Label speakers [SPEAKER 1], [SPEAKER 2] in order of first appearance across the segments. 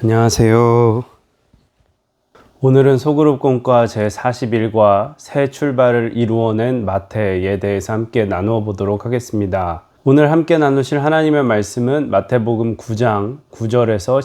[SPEAKER 1] 안녕하세요. 오늘은 소그룹 공과 제41과 새 출발을 이루어낸 마태에 대해서 함께 나누어 보도록 하겠습니다. 오늘 함께 나누실 하나님의 말씀은 마태복음 9장 9절에서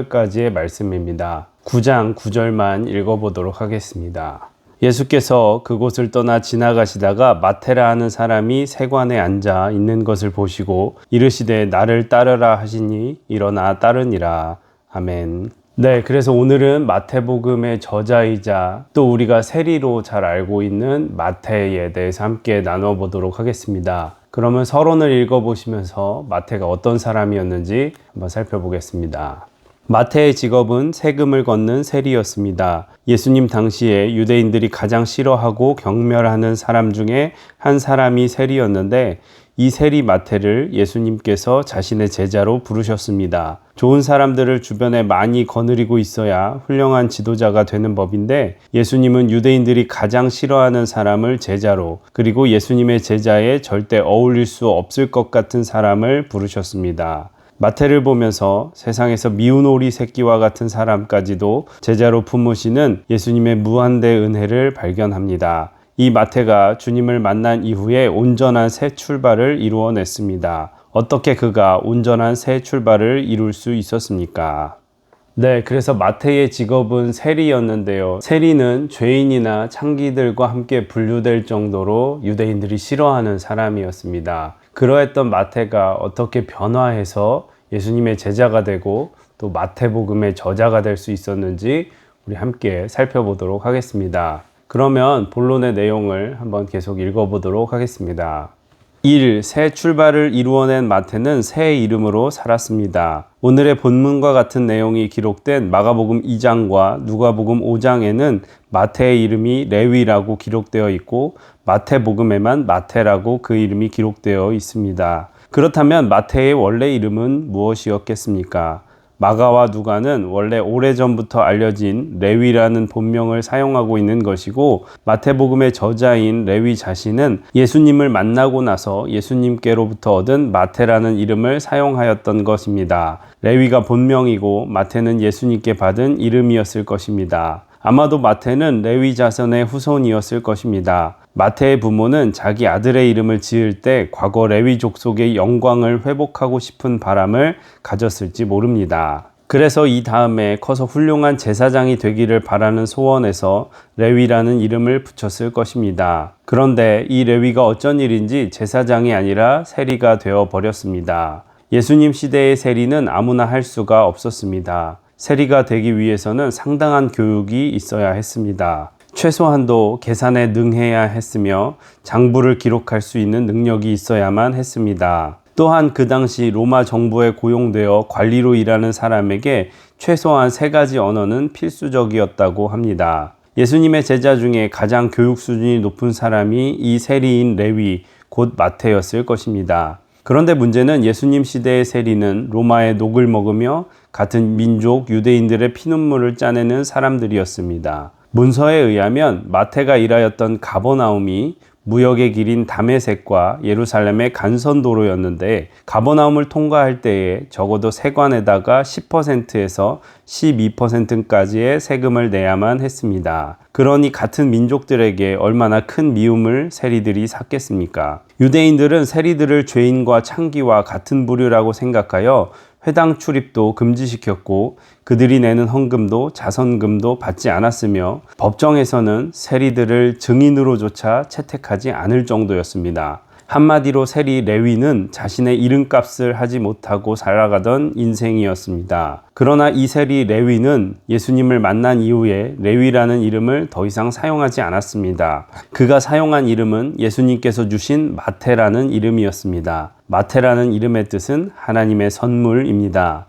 [SPEAKER 1] 13절까지의 말씀입니다. 9장 9절만 읽어보도록 하겠습니다. 예수께서 그곳을 떠나 지나가시다가 마테라 하는 사람이 세관에 앉아 있는 것을 보시고 이르시되 나를 따르라 하시니 일어나 따르니라. 아멘. 네, 그래서 오늘은 마태복음의 저자이자 또 우리가 세리로 잘 알고 있는 마태에 대해서 함께 나눠 보도록 하겠습니다. 그러면 서론을 읽어보시면서 마태가 어떤 사람이었는지 한번 살펴보겠습니다. 마태의 직업은 세금을 걷는 세리였습니다. 예수님 당시에 유대인들이 가장 싫어하고 경멸하는 사람 중에 한 사람이 세리였는데 이 세리 마태를 예수님께서 자신의 제자로 부르셨습니다. 좋은 사람들을 주변에 많이 거느리고 있어야 훌륭한 지도자가 되는 법인데 예수님은 유대인들이 가장 싫어하는 사람을 제자로, 그리고 예수님의 제자에 절대 어울릴 수 없을 것 같은 사람을 부르셨습니다. 마태를 보면서 세상에서 미운 오리 새끼와 같은 사람까지도 제자로 품으시는 예수님의 무한대 은혜를 발견합니다. 이 마태가 주님을 만난 이후에 온전한 새 출발을 이루어냈습니다. 어떻게 그가 온전한 새 출발을 이룰 수 있었습니까? 네, 그래서 마태의 직업은 세리였는데요. 세리는 죄인이나 창기들과 함께 분류될 정도로 유대인들이 싫어하는 사람이었습니다. 그러했던 마태가 어떻게 변화해서 예수님의 제자가 되고 또 마태복음의 저자가 될 수 있었는지 우리 함께 살펴보도록 하겠습니다. 그러면 본론의 내용을 한번 계속 읽어보도록 하겠습니다. 1. 새 출발을 이루어낸 마태는 새 이름으로 살았습니다. 오늘의 본문과 같은 내용이 기록된 마가복음 2장과 누가복음 5장에는 마태의 이름이 레위라고 기록되어 있고 마태복음에만 마태라고 그 이름이 기록되어 있습니다. 그렇다면 마태의 원래 이름은 무엇이었겠습니까? 마가와 누가는 원래 오래전부터 알려진 레위라는 본명을 사용하고 있는 것이고 마태복음의 저자인 레위 자신은 예수님을 만나고 나서 예수님께로부터 얻은 마태라는 이름을 사용하였던 것입니다. 레위가 본명이고 마태는 예수님께 받은 이름이었을 것입니다. 아마도 마태는 레위 자손의 후손이었을 것입니다. 마태의 부모는 자기 아들의 이름을 지을 때 과거 레위 족속의 영광을 회복하고 싶은 바람을 가졌을지 모릅니다. 그래서 이 다음에 커서 훌륭한 제사장이 되기를 바라는 소원에서 레위라는 이름을 붙였을 것입니다. 그런데 이 레위가 어쩐 일인지 제사장이 아니라 세리가 되어 버렸습니다. 예수님 시대의 세리는 아무나 할 수가 없었습니다. 세리가 되기 위해서는 상당한 교육이 있어야 했습니다. 최소한도 계산에 능해야 했으며 장부를 기록할 수 있는 능력이 있어야만 했습니다. 또한 그 당시 로마 정부에 고용되어 관리로 일하는 사람에게 최소한 3가지 언어는 필수적이었다고 합니다. 예수님의 제자 중에 가장 교육 수준이 높은 사람이 이 세리인 레위, 곧 마태였을 것입니다. 그런데 문제는 예수님 시대의 세리는 로마의 녹을 먹으며 같은 민족 유대인들의 피눈물을 짜내는 사람들이었습니다. 문서에 의하면 마태가 일하였던 가버나움이 무역의 길인 다메섹과 예루살렘의 간선도로였는데 가버나움을 통과할 때에 적어도 세관에다가 10%에서 12%까지의 세금을 내야만 했습니다. 그러니 같은 민족들에게 얼마나 큰 미움을 세리들이 샀겠습니까? 유대인들은 세리들을 죄인과 창기와 같은 부류라고 생각하여 회당 출입도 금지시켰고 그들이 내는 헌금도 자선금도 받지 않았으며 법정에서는 세리들을 증인으로조차 채택하지 않을 정도였습니다. 한마디로 세리 레위는 자신의 이름값을 하지 못하고 살아가던 인생이었습니다. 그러나 이 세리 레위는 예수님을 만난 이후에 레위라는 이름을 더 이상 사용하지 않았습니다. 그가 사용한 이름은 예수님께서 주신 마태라는 이름이었습니다. 마태라는 이름의 뜻은 하나님의 선물입니다.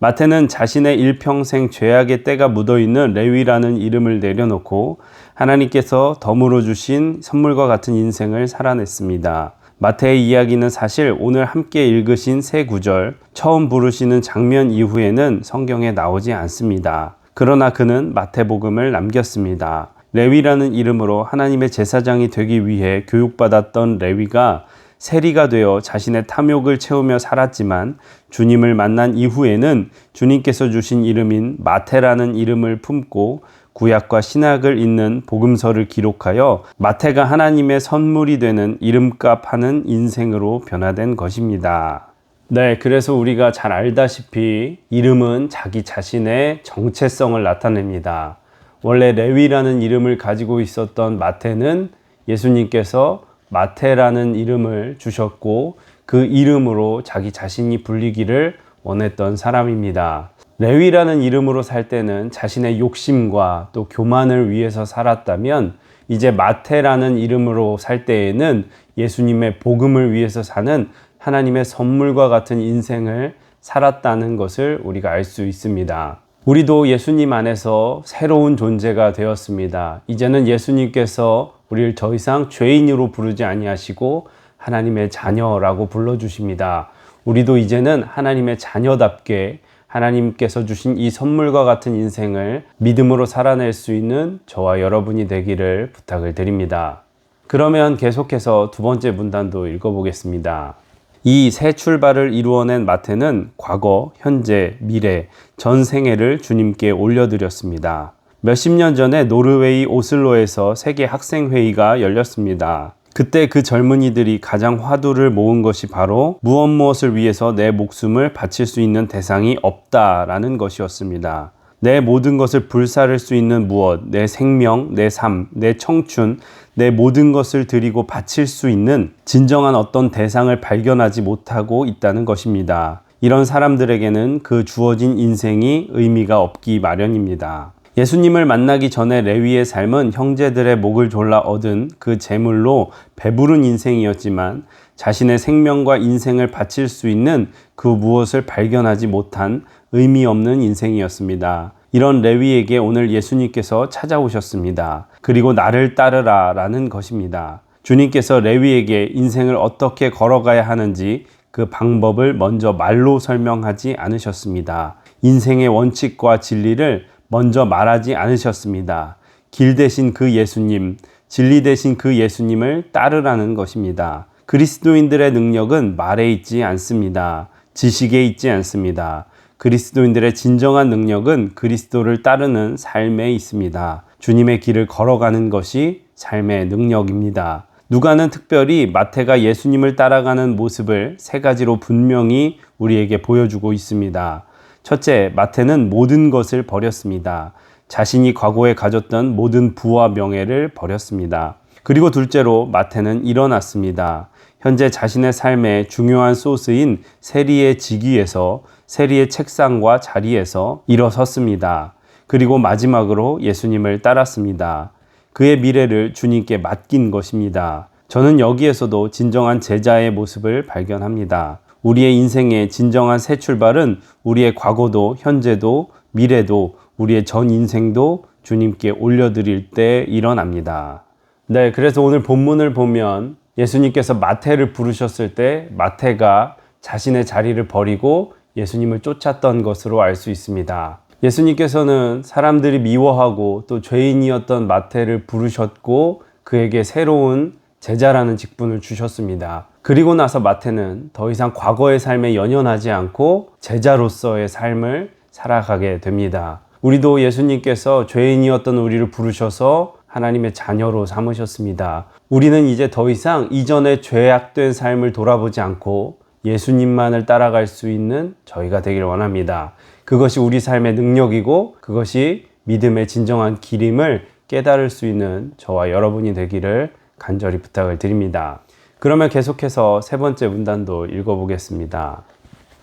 [SPEAKER 1] 마태는 자신의 일평생 죄악의 때가 묻어있는 레위라는 이름을 내려놓고 하나님께서 덤으로 주신 선물과 같은 인생을 살아냈습니다. 마태의 이야기는 사실 오늘 함께 읽으신 세 구절, 처음 부르시는 장면 이후에는 성경에 나오지 않습니다. 그러나 그는 마태복음을 남겼습니다. 레위라는 이름으로 하나님의 제사장이 되기 위해 교육받았던 레위가 세리가 되어 자신의 탐욕을 채우며 살았지만 주님을 만난 이후에는 주님께서 주신 이름인 마태라는 이름을 품고 구약과 신약을 잇는 복음서를 기록하여 마태가 하나님의 선물이 되는 이름값 하는 인생으로 변화된 것입니다. 네, 그래서 우리가 잘 알다시피 이름은 자기 자신의 정체성을 나타냅니다. 원래 레위라는 이름을 가지고 있었던 마태는 예수님께서 마태라는 이름을 주셨고 그 이름으로 자기 자신이 불리기를 원했던 사람입니다. 레위라는 이름으로 살 때는 자신의 욕심과 또 교만을 위해서 살았다면 이제 마태라는 이름으로 살 때에는 예수님의 복음을 위해서 사는 하나님의 선물과 같은 인생을 살았다는 것을 우리가 알 수 있습니다. 우리도 예수님 안에서 새로운 존재가 되었습니다. 이제는 예수님께서 우리를 더 이상 죄인으로 부르지 아니하시고 하나님의 자녀라고 불러주십니다. 우리도 이제는 하나님의 자녀답게 하나님께서 주신 이 선물과 같은 인생을 믿음으로 살아낼 수 있는 저와 여러분이 되기를 부탁을 드립니다. 그러면 계속해서 두 번째 문단도 읽어보겠습니다. 이 새 출발을 이루어낸 마태는 과거, 현재, 미래, 전 생애를 주님께 올려드렸습니다. 몇십 년 전에 노르웨이 오슬로에서 세계 학생회의가 열렸습니다. 그때 그 젊은이들이 가장 화두를 모은 것이 바로 무엇을 위해서 내 목숨을 바칠 수 있는 대상이 없다라는 것이었습니다. 내 모든 것을 불사를 수 있는 무엇, 내 생명, 내 삶, 내 청춘, 내 모든 것을 드리고 바칠 수 있는 진정한 어떤 대상을 발견하지 못하고 있다는 것입니다. 이런 사람들에게는 그 주어진 인생이 의미가 없기 마련입니다. 예수님을 만나기 전에 레위의 삶은 형제들의 목을 졸라 얻은 그 재물로 배부른 인생이었지만 자신의 생명과 인생을 바칠 수 있는 그 무엇을 발견하지 못한 의미 없는 인생이었습니다. 이런 레위에게 오늘 예수님께서 찾아오셨습니다. 그리고 나를 따르라 라는 것입니다. 주님께서 레위에게 인생을 어떻게 걸어가야 하는지 그 방법을 먼저 말로 설명하지 않으셨습니다. 인생의 원칙과 진리를 먼저 말하지 않으셨습니다. 길 대신 그 예수님, 진리 대신 그 예수님을 따르라는 것입니다. 그리스도인들의 능력은 말에 있지 않습니다. 지식에 있지 않습니다. 그리스도인들의 진정한 능력은 그리스도를 따르는 삶에 있습니다. 주님의 길을 걸어가는 것이 삶의 능력입니다. 누가는 특별히 마태가 예수님을 따라가는 모습을 세 가지로 분명히 우리에게 보여주고 있습니다. 첫째, 마태는 모든 것을 버렸습니다. 자신이 과거에 가졌던 모든 부와 명예를 버렸습니다. 그리고 둘째로 마태는 일어났습니다. 현재 자신의 삶의 중요한 소스인 세리의 직위에서 세리의 책상과 자리에서 일어섰습니다. 그리고 마지막으로 예수님을 따랐습니다. 그의 미래를 주님께 맡긴 것입니다. 저는 여기에서도 진정한 제자의 모습을 발견합니다. 우리의 인생의 진정한 새 출발은 우리의 과거도 현재도 미래도 우리의 전 인생도 주님께 올려드릴 때 일어납니다. 네, 그래서 오늘 본문을 보면 예수님께서 마태를 부르셨을 때 마태가 자신의 자리를 버리고 예수님을 쫓았던 것으로 알 수 있습니다. 예수님께서는 사람들이 미워하고 또 죄인이었던 마태를 부르셨고 그에게 새로운 제자라는 직분을 주셨습니다. 그리고 나서 마태는 더 이상 과거의 삶에 연연하지 않고 제자로서의 삶을 살아가게 됩니다. 우리도 예수님께서 죄인이었던 우리를 부르셔서 하나님의 자녀로 삼으셨습니다. 우리는 이제 더 이상 이전의 죄악된 삶을 돌아보지 않고 예수님만을 따라갈 수 있는 저희가 되길 원합니다. 그것이 우리 삶의 능력이고 그것이 믿음의 진정한 길임을 깨달을 수 있는 저와 여러분이 되기를 간절히 부탁을 드립니다. 그러면 계속해서 세 번째 문단도 읽어보겠습니다.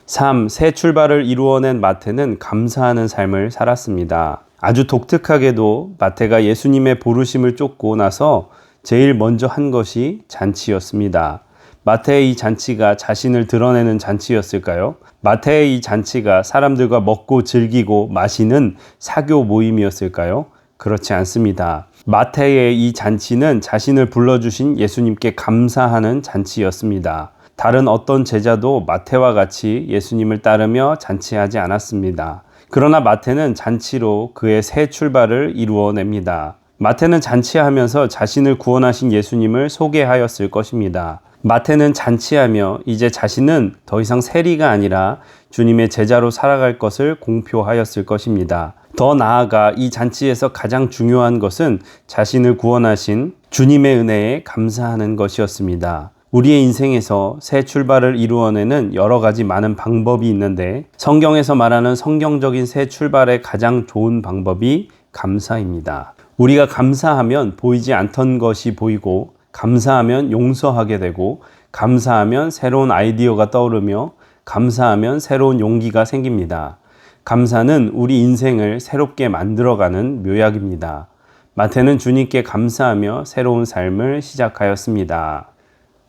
[SPEAKER 1] 3. 새 출발을 이루어낸 마태는 감사하는 삶을 살았습니다. 아주 독특하게도 마태가 예수님의 부르심을 쫓고 나서 제일 먼저 한 것이 잔치였습니다. 마태의 이 잔치가 자신을 드러내는 잔치였을까요? 마태의 이 잔치가 사람들과 먹고 즐기고 마시는 사교 모임이었을까요? 그렇지 않습니다. 마태의 이 잔치는 자신을 불러주신 예수님께 감사하는 잔치였습니다. 다른 어떤 제자도 마태와 같이 예수님을 따르며 잔치하지 않았습니다. 그러나 마태는 잔치로 그의 새 출발을 이루어냅니다. 마태는 잔치하면서 자신을 구원하신 예수님을 소개하였을 것입니다. 마태는 잔치하며 이제 자신은 더 이상 세리가 아니라 주님의 제자로 살아갈 것을 공표하였을 것입니다. 더 나아가 이 잔치에서 가장 중요한 것은 자신을 구원하신 주님의 은혜에 감사하는 것이었습니다. 우리의 인생에서 새 출발을 이루어내는 여러 가지 많은 방법이 있는데 성경에서 말하는 성경적인 새 출발의 가장 좋은 방법이 감사입니다. 우리가 감사하면 보이지 않던 것이 보이고, 감사하면 용서하게 되고, 감사하면 새로운 아이디어가 떠오르며, 감사하면 새로운 용기가 생깁니다. 감사는 우리 인생을 새롭게 만들어가는 묘약입니다. 마태는 주님께 감사하며 새로운 삶을 시작하였습니다.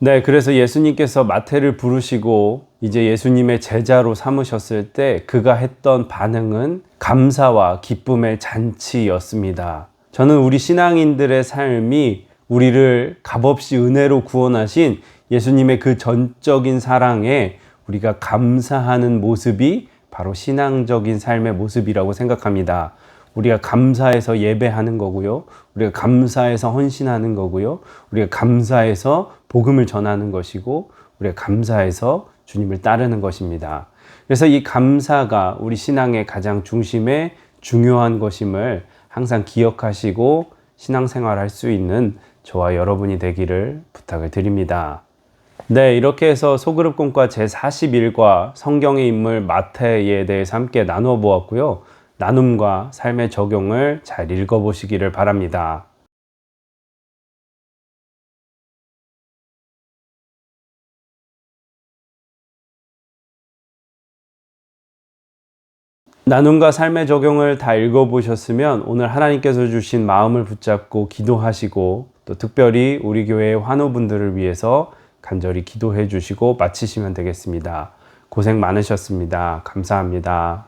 [SPEAKER 1] 네, 그래서 예수님께서 마태를 부르시고 이제 예수님의 제자로 삼으셨을 때 그가 했던 반응은 감사와 기쁨의 잔치였습니다. 저는 우리 신앙인들의 삶이 우리를 값없이 은혜로 구원하신 예수님의 그 전적인 사랑에 우리가 감사하는 모습이 바로 신앙적인 삶의 모습이라고 생각합니다. 우리가 감사해서 예배하는 거고요. 우리가 감사해서 헌신하는 거고요. 우리가 감사해서 복음을 전하는 것이고, 우리가 감사해서 주님을 따르는 것입니다. 그래서 이 감사가 우리 신앙의 가장 중심에 중요한 것임을 항상 기억하시고 신앙생활할 수 있는 저와 여러분이 되기를 부탁을 드립니다. 네, 이렇게 해서 소그룹 꿈과 제41과 성경의 인물 마태에 대해서 함께 나누어 보았고요. 나눔과 삶의 적용을 잘 읽어보시기를 바랍니다. 나눔과 삶의 적용을 다 읽어보셨으면 오늘 하나님께서 주신 마음을 붙잡고 기도하시고, 또 특별히 우리 교회의 환우분들을 위해서 간절히 기도해 주시고 마치시면 되겠습니다. 고생 많으셨습니다. 감사합니다.